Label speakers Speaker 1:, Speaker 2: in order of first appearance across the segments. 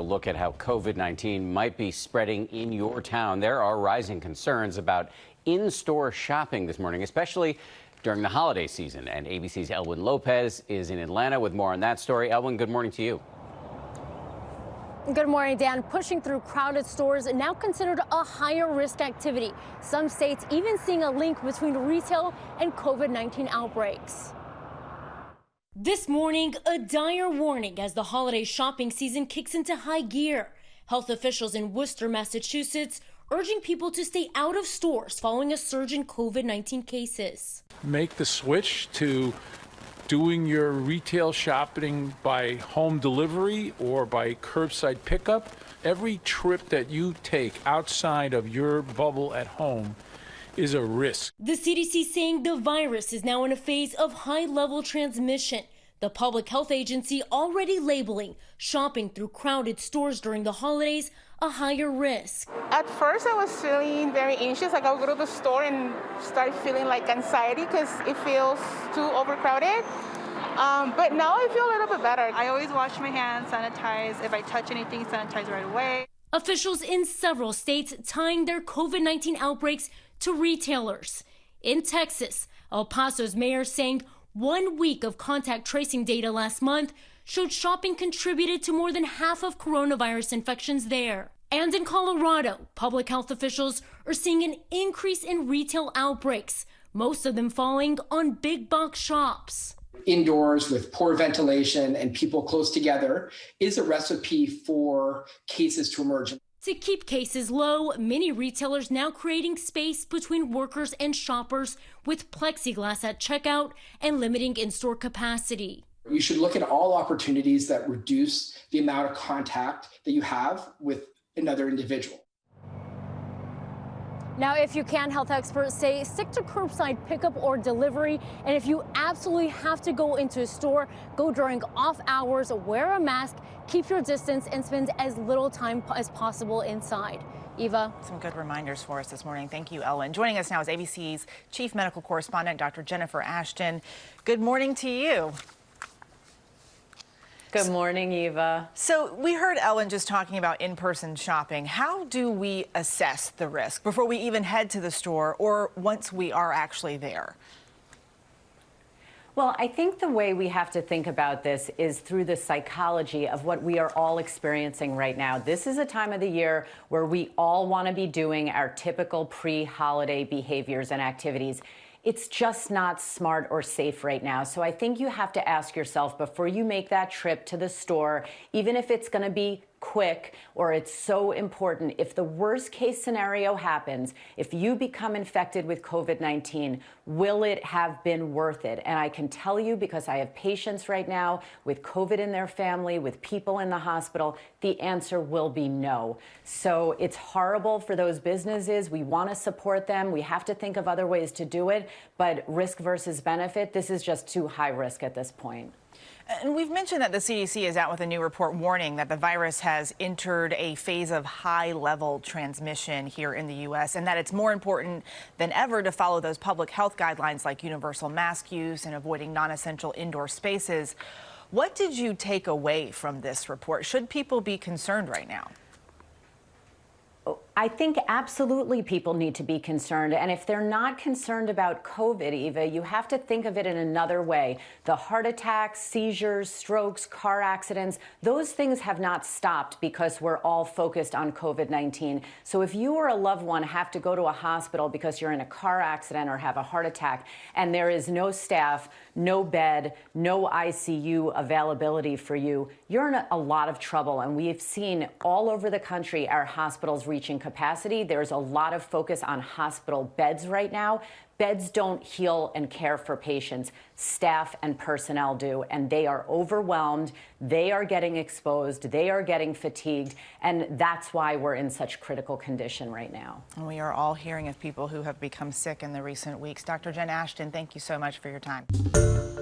Speaker 1: look at how COVID-19 might be spreading in your town. There are rising concerns about in-store shopping this morning, especially during the holiday season. And ABC's Elwin Lopez is in Atlanta with more on that story. Elwin, good morning to you.
Speaker 2: Good morning, Dan. Pushing through crowded stores now considered a higher risk activity. Some states even seeing a link between retail and COVID-19 outbreaks. This morning, a dire warning as the holiday shopping season kicks into high gear. Health officials in Worcester, Massachusetts, urging people to stay out of stores following a surge in COVID-19 cases.
Speaker 3: Make the switch to doing your retail shopping by home delivery or by curbside pickup. Every trip that you take outside of your bubble at home is a risk.
Speaker 2: The CDC saying the virus is now in a phase of high-level transmission. The Public Health Agency already labeling shopping through crowded stores during the holidays a higher risk.
Speaker 4: At first, I was feeling very anxious. Like I would go to the store and start feeling like anxiety because it feels too overcrowded. But now I feel a little bit better.
Speaker 5: I always wash my hands, sanitize. If I touch anything, sanitize right away.
Speaker 2: Officials in several states tying their COVID-19 outbreaks to retailers. In Texas, El Paso's mayor saying 1 week of contact tracing data last month showed shopping contributed to more than half of coronavirus infections there. And in Colorado, public health officials are seeing an increase in retail outbreaks, most of them falling on big box shops.
Speaker 6: Indoors with poor ventilation and people close together is a recipe for cases to emerge.
Speaker 2: To keep cases low, many retailers now creating space between workers and shoppers with plexiglass at checkout and limiting in-store capacity.
Speaker 6: You should look at all opportunities that reduce the amount of contact that you have with another individual.
Speaker 2: Now, if you can, health experts say stick to curbside pickup or delivery. And if you absolutely have to go into a store, go during off hours, wear a mask, keep your distance, and spend as little time as possible inside. Eva.
Speaker 7: Some good reminders for us this morning. Thank you, Ellen. Joining us now is ABC's chief medical correspondent, Dr. Jennifer Ashton. Good morning to you.
Speaker 8: Good morning, Eva.
Speaker 7: So we heard Ellen just talking about in-person shopping. How do we assess the risk before we even head to the store or once we are actually there?
Speaker 8: Well, I think the way we have to think about this is through the psychology of what we are all experiencing right now. This is a time of the year where we all want to be doing our typical pre-holiday behaviors and activities. It's just not smart or safe right now. So I think you have to ask yourself before you make that trip to the store, even if it's going to be quick or it's so important, if the worst case scenario happens, if you become infected with COVID-19, will it have been worth it? And I can tell you, because I have patients right now with COVID in their family, with people in the hospital, the answer will be no. So it's horrible for those businesses. We want to support them. We have to think of other ways to do it. But risk versus benefit, this is just too high risk at this point.
Speaker 7: And we've mentioned that the CDC is out with a new report warning that the virus has entered a phase of high-level transmission here in the U.S. and that it's more important than ever to follow those public health guidelines like universal mask use and avoiding non-essential indoor spaces. What did you take away from this report? Should people be concerned right now?
Speaker 8: I think absolutely people need to be concerned. And if they're not concerned about COVID, Eva, you have to think of it in another way. The heart attacks, seizures, strokes, car accidents, those things have not stopped because we're all focused on COVID-19. So if you or a loved one have to go to a hospital because you're in a car accident or have a heart attack and there is no staff, no bed, no ICU availability for you, you're in a lot of trouble. And we've seen all over the country our hospitals reaching capacity. There's a lot of focus on hospital beds right now. Beds don't heal and care for patients. Staff and personnel do, and they are overwhelmed. They are getting exposed. They are getting fatigued, and that's why we're in such critical condition right now.
Speaker 7: And we are all hearing of people who have become sick in the recent weeks. Dr. Jen Ashton, thank you so much for your time.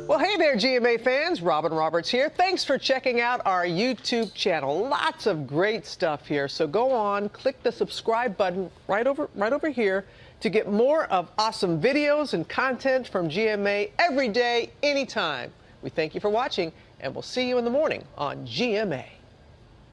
Speaker 9: Well, hey there, GMA fans. Robin Roberts here. Thanks for checking out our YouTube channel. Lots of great stuff here. So go on, click the subscribe button right over here to get more of awesome videos and content from GMA every day, anytime. We thank you for watching, and we'll see you in the morning on GMA.